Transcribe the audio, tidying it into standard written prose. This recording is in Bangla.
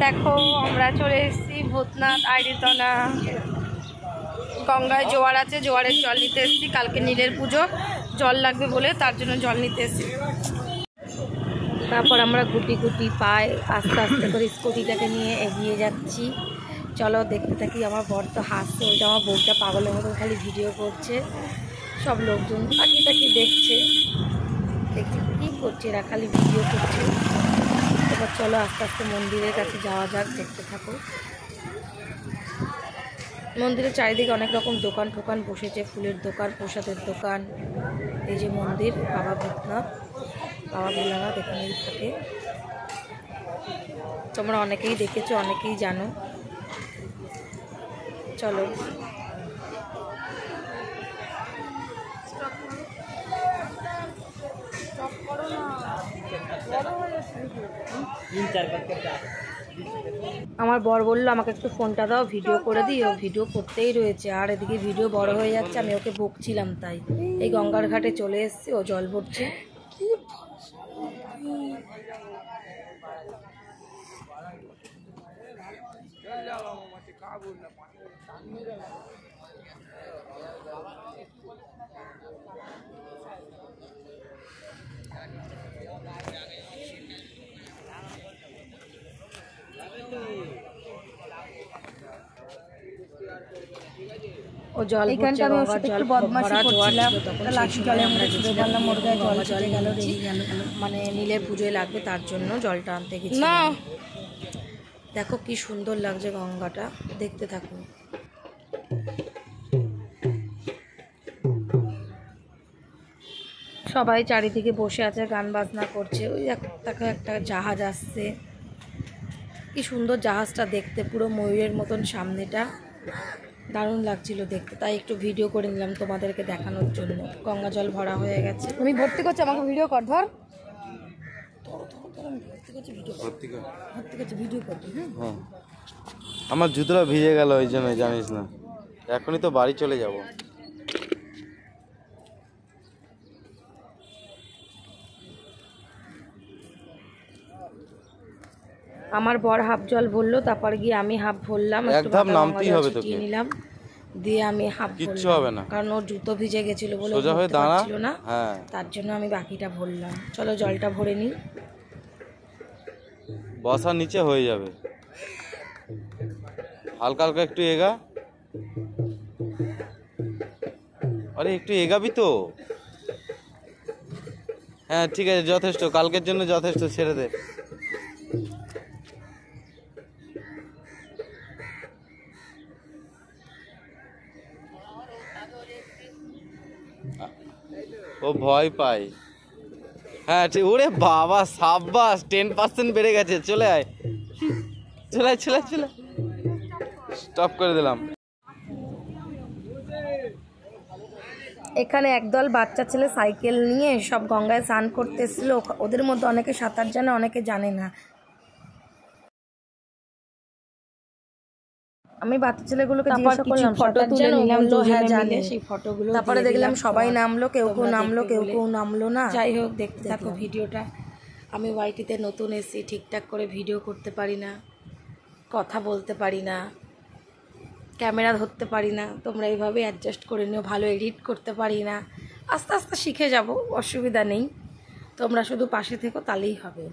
দেখো আমরা চলে এসেছি ভূতনাথ আইরিতনা। গঙ্গায় জোয়ার আছে, জোয়ারের জল নিতে এসেছি। কালকে নীলের পুজো, জল লাগবে বলে তার জন্য জল নিতে এসেছি। তারপর আমরা গুটি গুটি পায়ে আস্তে আস্তে করে স্কুটিটাকে নিয়ে এগিয়ে যাচ্ছি। চলো দেখতে থাকি। আমার বর তো হাসছে, ওইটা আমার বউটা পাগলের মতন খালি ভিডিও করছে। সব লোকজন তাকিয়ে তাকিয়ে দেখছে, দেখছি কী করছে, এরা খালি ভিডিও করছে। এবার চলো আস্তে আস্তে মন্দিরের কাছে যাওয়া যাক, দেখতে থাকো। মন্দিরের চারিদিকে অনেক রকম দোকান টোকান বসেছে, ফুলের দোকান, প্রসাদের দোকান। এই যে মন্দির বাবা ভূতনাথ, বাবা ভোলানাথ এখানেই থাকে। তোমরা অনেকেই দেখেছো, অনেকেই জানো। চলো আমার বর বললো আমাকে একটু ফোনটা দাও, ভিডিও করে দিই। ও ভিডিও করতেই রয়েছে, আর এদিকে ভিডিও বড় হয়ে যাচ্ছে। আমি ওকে বকছিলাম, তাই এই গঙ্গার ঘাটে চলে এসেছি। ও জল ভরছে। ও জল ভরছে, জল বদমাশি করছিলাম, লাঠি জলে আমরা ছুটে গেলাম, ওর গায়ে জল চলে গেল, মানে নীলের পুজোয় লাগবে তার জন্য জলটা আনতে গেছি। দেখো কি সুন্দর লাগছে গঙ্গাটা, দেখতে থাকুন। সবাই চারিদিকে বসে আছে, গান বাজনা করছে। ওই দেখো একটা জাহাজ আসছে, কি সুন্দর জাহাজটা দেখতে, পুরো ময়ূরের মতন সামনেটা, দারুণ লাগছিল দেখতে। তাই একটু ভিডিও করে নিলাম তোমাদেরকে দেখানোর জন্য। গঙ্গা জল ভরা হয়ে গেছে। আমি ভর্তি করছি, আমাকে ভিডিও কর, ধর ভিডিও করছি। হ্যাঁ, আমার জুতোটা ভিজে গেল, ওই জন্য জানিস না, এখনই তো বাড়ি চলে যাব। আমার বর হাফ জল ভরলো, তারপর গিয়ে আমি হাফ ভরলাম। এক ধাপ নামতেই হবে তোকে, নিলাম দিয়ে আমি হাফ কিচ্ছু হবে না, কারণ ওর জুতো ভিজে গেছিল বলে সোজা হয়ে দাঁড়াচ্ছিল না। হ্যাঁ, তার জন্য আমি বাকিটা ভরলাম। চলো জলটা ভরে নিই। বসার নিচে হয়ে যাবে, হালকা হালকা একটু এগা। আরে একটু এগাবি তো। হ্যাঁ ঠিক আছে, যথেষ্ট, কালকের জন্য যথেষ্ট, ছেড়ে দে। ও ভয় পায়। হ্যাঁ ঠিক। ওরে বাবা, সাব্বাস, 10% বেড়ে গেছে। চলে আয়, চলে আয়, চলে চলে। স্টপ করে দিলাম। এখানে একদল বাচ্চা ছেলে সাইকেল নিয়ে সব গঙ্গায় স্নান করতে এসেছিল। ওদের মধ্যে অনেকে সাঁতার জানে, অনেকে জানে না। আমি বাচ্চা ছেলেগুলোকে জিজ্ঞাসা করলাম ফটো তুলে নিলাম, হ্যাঁ জানে। সেই ফটোগুলো তারপরে দেখলাম সবাই নামলো, কেউ কেউ নামলো, কেউ কেউ নামলো না। যাই হোক, দেখতে থাকো ভিডিওটা। আমি ওয়াইটিতে নতুন এসেছি, ঠিকঠাক করে ভিডিও করতে পারি না, কথা বলতে পারি না, ক্যামেরা ধরতে পারি না। তোমরা এইভাবে অ্যাডজাস্ট করে নিও। ভালো এডিট করতে পারি না, আস্তে আস্তে শিখে যাব, অসুবিধা নেই। তোমরা শুধু পাশে থেকো, তাহলেই হবে।